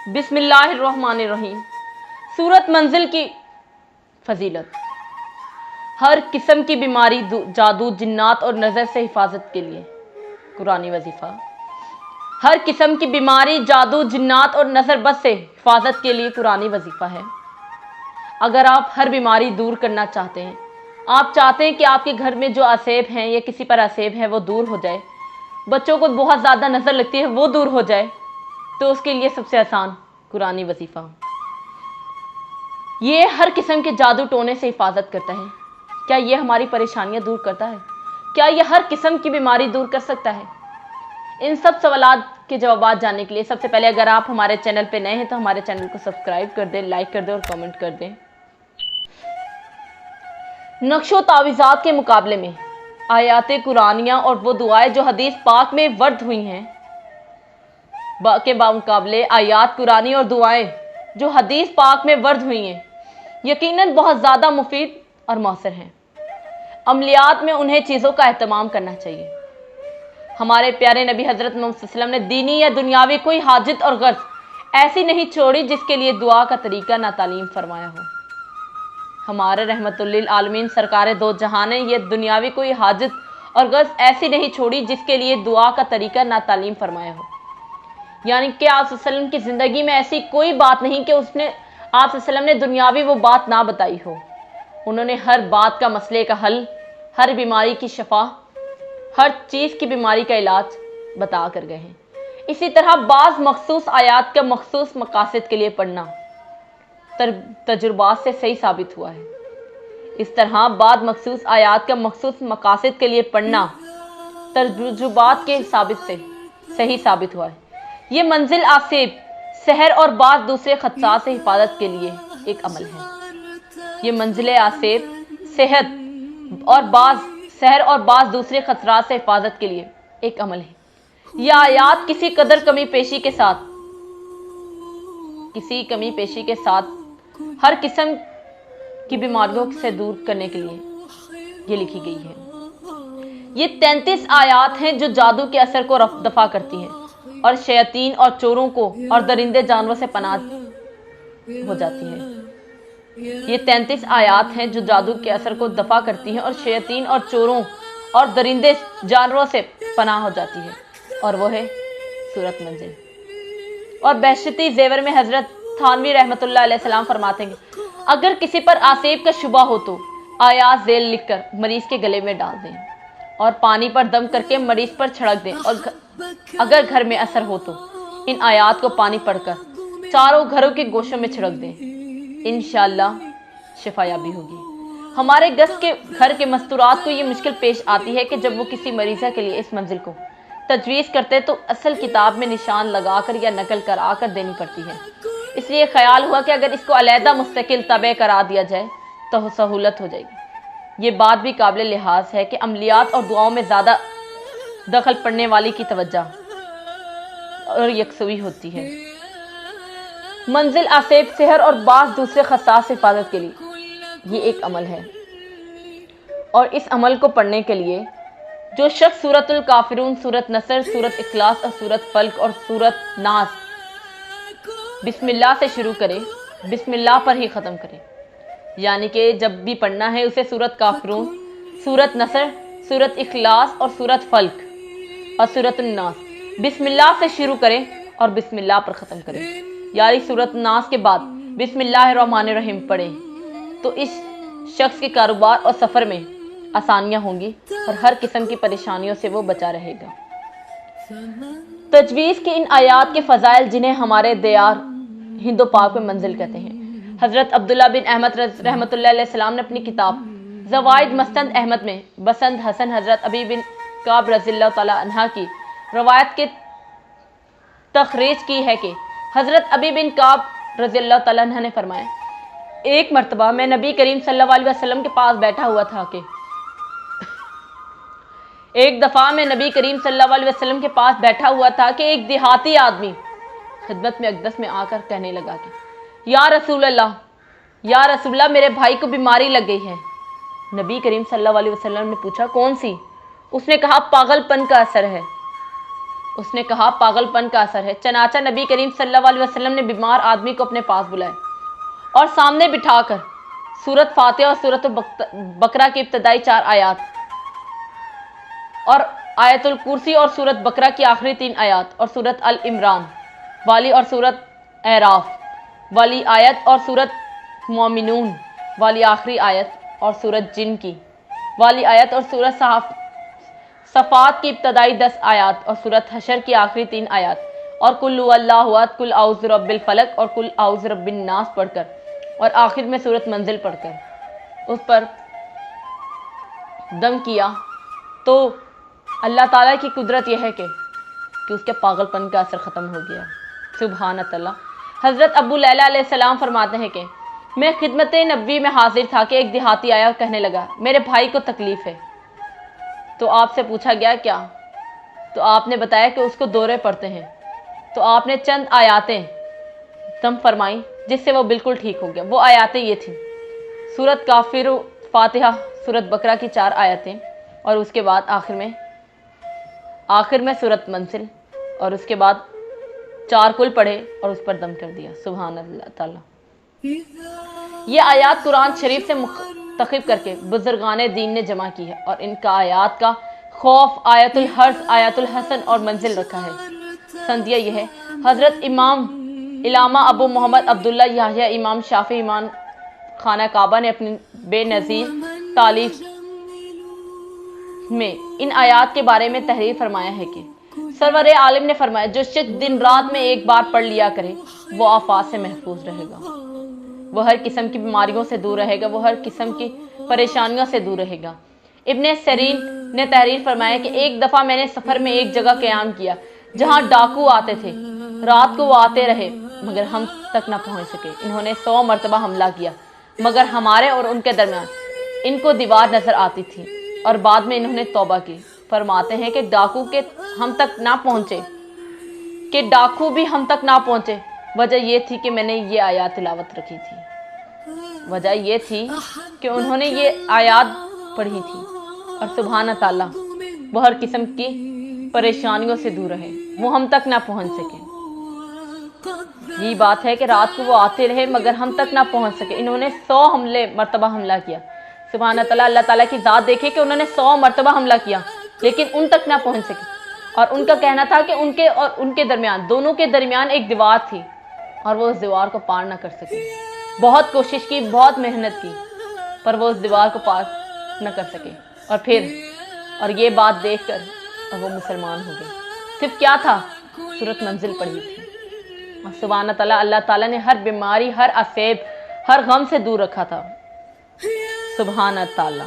بسم اللہ الرحمن الرحیم۔ سورت منزل کی فضیلت۔ ہر قسم کی بیماری، جادو، جنات اور نظر سے حفاظت کے لیے قرآنی وظیفہ۔ ہر قسم کی بیماری، جادو، جنات اور نظر بد سے حفاظت کے لیے قرآنی وظیفہ ہے۔ اگر آپ ہر بیماری دور کرنا چاہتے ہیں، آپ چاہتے ہیں کہ آپ کے گھر میں جو عصیب ہیں یا کسی پر عصیب ہے وہ دور ہو جائے، بچوں کو بہت زیادہ نظر لگتی ہے وہ دور ہو جائے، تو اس کے لیے سب سے آسان قرآنی وظیفہ۔ یہ ہر قسم کے جادو ٹونے سے حفاظت کرتا ہے۔ کیا یہ ہماری پریشانیاں دور کرتا ہے؟ کیا یہ ہر قسم کی بیماری دور کر سکتا ہے؟ ان سب سوالات کے جوابات جاننے کے لیے سب سے پہلے اگر آپ ہمارے چینل پہ نئے ہیں تو ہمارے چینل کو سبسکرائب کر دیں، لائک کر دیں اور کمنٹ کر دیں۔ نقش و تعویذات کے مقابلے میں آیات قرآنیہ اور وہ دعائیں جو حدیث پاک میں ورد ہوئی ہیں کے بمقابلے آیات قرآنی اور دعائیں جو حدیث پاک میں ورد ہوئی ہیں یقیناً بہت زیادہ مفید اور مؤثر ہیں۔ عملیات میں انہیں چیزوں کا اہتمام کرنا چاہیے۔ ہمارے پیارے نبی حضرت محمد صلی اللہ علیہ وسلم نے دینی یا دنیاوی کوئی حاجت اور غرض ایسی نہیں چھوڑی جس کے لیے دعا کا طریقہ نہ تعلیم فرمایا ہو۔ ہمارے رحمت للعالمین سرکار دو جہاں نے یہ دنیاوی کوئی حاجت اور غرض ایسی نہیں چھوڑی جس کے لیے دعا کا طریقہ نہ تعلیم فرمایا ہو۔ یعنی کہ آپ صلی اللہ علیہ وسلم کی زندگی میں ایسی کوئی بات نہیں کہ آپ صلی اللہ علیہ وسلم نے دنیاوی وہ بات نہ بتائی ہو۔ انہوں نے ہر بات کا مسئلے کا حل، ہر بیماری کی شفا، ہر چیز کی بیماری کا علاج بتا کر گئے ہیں۔ اسی طرح بعض مخصوص آیات کا مخصوص مقاصد کے لیے پڑھنا تجربات سے صحیح ثابت ہوا ہے۔ اس طرح بعض مخصوص آیات کا مخصوص مقاصد کے لیے پڑھنا تجربات کے ثابت سے صحیح ثابت ہوا ہے۔ یہ منزل آسیب، سحر اور بعض دوسرے خدشات سے حفاظت کے لیے ایک عمل ہے۔ یہ منزل آسیب، سحر اور بعض دوسرے خطرات سے حفاظت کے لیے ایک عمل ہے۔ یہ آیات کسی قدر کمی پیشی کے ساتھ ہر قسم کی بیماریوں سے دور کرنے کے لیے یہ لکھی گئی ہے۔ یہ 33 آیات ہیں جو جادو کے اثر کو دفع کرتی ہیں اور شیاطین اور چوروں کو اور درندے جانوروں سے پناہ ہو جاتی ہے۔ یہ 33 آیات ہیں جو جادو کے اثر کو دفع کرتی ہیں اور شیاطین اور چوروں اور درندے جانوروں سے پناہ ہو جاتی ہے، اور وہ ہے سورت منزل۔ اور بہشتی زیور میں حضرت تھانوی رحمۃ اللہ علیہ السلام فرماتے ہیں کہ اگر کسی پر آسیب کا شبہ ہو تو آیات ذیل لکھ کر مریض کے گلے میں ڈال دیں اور پانی پر دم کر کے مریض پر چھڑک دیں، اور اگر گھر میں اثر ہو تو ان آیات کو پانی پڑھ کر چاروں گھروں کے گوشوں میں چھڑک دیں، انشاءاللہ شفا یابی ہوگی۔ ہمارے گھر کے مستورات کو یہ مشکل پیش آتی ہے کہ جب وہ کسی مریضہ کے لیے اس منزل کو تجویز کرتے تو اصل کتاب میں نشان لگا کر یا نقل کرا کر دینی پڑتی ہے۔ اس لیے خیال ہوا کہ اگر اس کو علیحدہ مستقل طبع کرا دیا جائے تو سہولت ہو جائے گی۔ یہ بات بھی قابل لحاظ ہے کہ عملیات اور دعاؤں میں زیادہ دخل پڑنے والی کی توجہ اور یکسوئی ہوتی ہے۔ منزل آسیب، سحر اور بعض دوسرے خدشات سے حفاظت کے لیے یہ ایک عمل ہے، اور اس عمل کو پڑھنے کے لیے جو شخص سورت الکافرون، سورت نصر، سورت اخلاص اور سورت فلق اور سورت ناس بسم اللہ سے شروع کرے، بسم اللہ پر ہی ختم کرے، یعنی کہ جب بھی پڑھنا ہے اسے سورت کافرون، سورت نصر، سورت اخلاص اور سورت فلق اور سورت الناس بسم اللہ سے شروع کرے اور بسم اللہ پر ختم کرے، یعنی سورت ناس کے بعد بسم اللہ الرحمن الرحیم پڑھے تو اس شخص کے کاروبار اور سفر میں آسانیاں ہوں گی اور ہر قسم کی پریشانیوں سے وہ بچا رہے گا۔ تجویز کی ان آیات کے فضائل جنہیں ہمارے دیار ہند و پاک میں منزل کہتے ہیں، حضرت عبداللہ بن احمد رحمۃ اللہ علیہ السلام نے اپنی کتاب زوائد مستند احمد میں بسند حسن حضرت ابی بن کعب رضی اللہ تعالیٰ عنہ کی روایت کے تخریج کی ہے کہ حضرت ابی بن کعب رضی اللہ تعالیٰ عنہ نے فرمایا، ایک مرتبہ میں نبی کریم صلی اللہ علیہ وسلم کے پاس بیٹھا ہوا تھا کہ ایک ایک دیہاتی آدمی خدمت میں اقدس میں آ کر کہنے لگا کہ یا رسول اللہ میرے بھائی کو بیماری لگ گئی ہے۔ نبی کریم صلی اللہ علیہ وسلم نے پوچھا کون سی؟ اس نے کہا پاگل پن کا اثر ہے۔ اس نے کہا پاگل پن کا اثر ہے۔ چنانچہ نبی کریم صلی اللہ علیہ وسلم نے بیمار آدمی کو اپنے پاس بلایا اور سامنے بٹھا کر سورت فاتحہ اور سورت بقرہ کی ابتدائی 4 آیات اور آیت الکرسی اور سورت بقرہ کی آخری 3 آیات اور سورت العمران والی اور سورت اعراف والی آیت اور سورت مومنون والی آخری آیت اور سورت جن کی والی آیت اور سورت صفات کی ابتدائی 10 آیات اور سورت حشر کی آخری 3 آیات اور قل هو اللہ احد، قل اعوذ برب الفلق اور قل اعوذ برب الناس پڑھ کر اور آخر میں سورت منزل پڑھ کر اس پر دم کیا تو اللہ تعالیٰ کی قدرت یہ ہے کہ اس کے پاگل پن کا اثر ختم ہو گیا۔ سبحان اللہ۔ حضرت ابو لیلہ علیہ السلام فرماتے ہیں کہ میں خدمت نبوی میں حاضر تھا کہ ایک دیہاتی آیا اور کہنے لگا میرے بھائی کو تکلیف ہے۔ تو آپ سے پوچھا گیا کیا؟ تو آپ نے بتایا کہ اس کو دورے پڑتے ہیں۔ تو آپ نے چند آیاتیں دم فرمائی جس سے وہ بالکل ٹھیک ہو گیا۔ وہ آیاتیں یہ تھیں سورت کافر، فاتحہ، سورت بقرہ کی 4 آیتیں اور اس کے بعد آخر میں سورت منزل اور اس کے بعد 4 کل پڑھے اور اس پر دم کر دیا۔ سبحان اللہ تعالیٰ۔ یہ آیات قرآن شریف سے منتخب کر کے بزرگان دین نے جمع کی ہے اور ان کا آیات کا خوف، آیت الحرز، آیت الحسن اور منزل رکھا ہے۔ سندیہ یہ ہے حضرت امام علامہ ابو محمد عبداللہ یحییٰ امام شافعی امام خانہ کعبہ نے اپنی بے نظیر تالیف میں ان آیات کے بارے میں تحریر فرمایا ہے کہ سرور عالم نے فرمایا جو شخص دن رات میں ایک بار پڑھ لیا کرے وہ آفات سے محفوظ رہے گا، وہ ہر قسم کی بیماریوں سے دور رہے گا، وہ ہر قسم کی پریشانیوں سے دور رہے گا۔ ابن سیرین نے تحریر فرمایا کہ ایک دفعہ میں نے سفر میں ایک جگہ قیام کیا جہاں ڈاکو آتے تھے، رات کو وہ آتے رہے مگر ہم تک نہ پہنچ سکے۔ انہوں نے 100 مرتبہ حملہ کیا مگر ہمارے اور ان کے درمیان ان کو دیوار نظر آتی تھی اور بعد میں انہوں نے توبہ کی۔ فرماتے ہیں کہ ڈاکو بھی ہم تک نہ پہنچے۔ وجہ یہ تھی کہ میں نے یہ آیات تلاوت رکھی تھی، وجہ یہ تھی کہ انہوں نے یہ آیات پڑھی تھی اور سبحان تعالیٰ وہ ہر قسم کی پریشانیوں سے دور رہے، وہ ہم تک نہ پہنچ سکے۔ یہی بات ہے کہ رات کو وہ آتے رہے مگر ہم تک نہ پہنچ سکے۔ انہوں نے 100 مرتبہ حملہ کیا۔ سبحان تعالیٰ، اللہ تعالیٰ کی ذات دیکھے کہ انہوں نے 100 مرتبہ حملہ کیا لیکن ان تک نہ پہنچ سکے، اور ان کا کہنا تھا کہ ان کے درمیان، دونوں کے درمیان ایک دیوار تھی اور وہ اس دیوار کو پار نہ کر سکے۔ بہت کوشش کی، بہت محنت کی پر وہ اس دیوار کو پار نہ کر سکے، اور یہ بات دیکھ کر اور وہ مسلمان ہو گئے۔ صرف کیا تھا؟ سورت منزل پڑھی تھی۔ اور سبحان تعالیٰ، اللہ تعالیٰ نے ہر بیماری، ہر عصیب، ہر غم سے دور رکھا تھا۔ سبحان تعالیٰ۔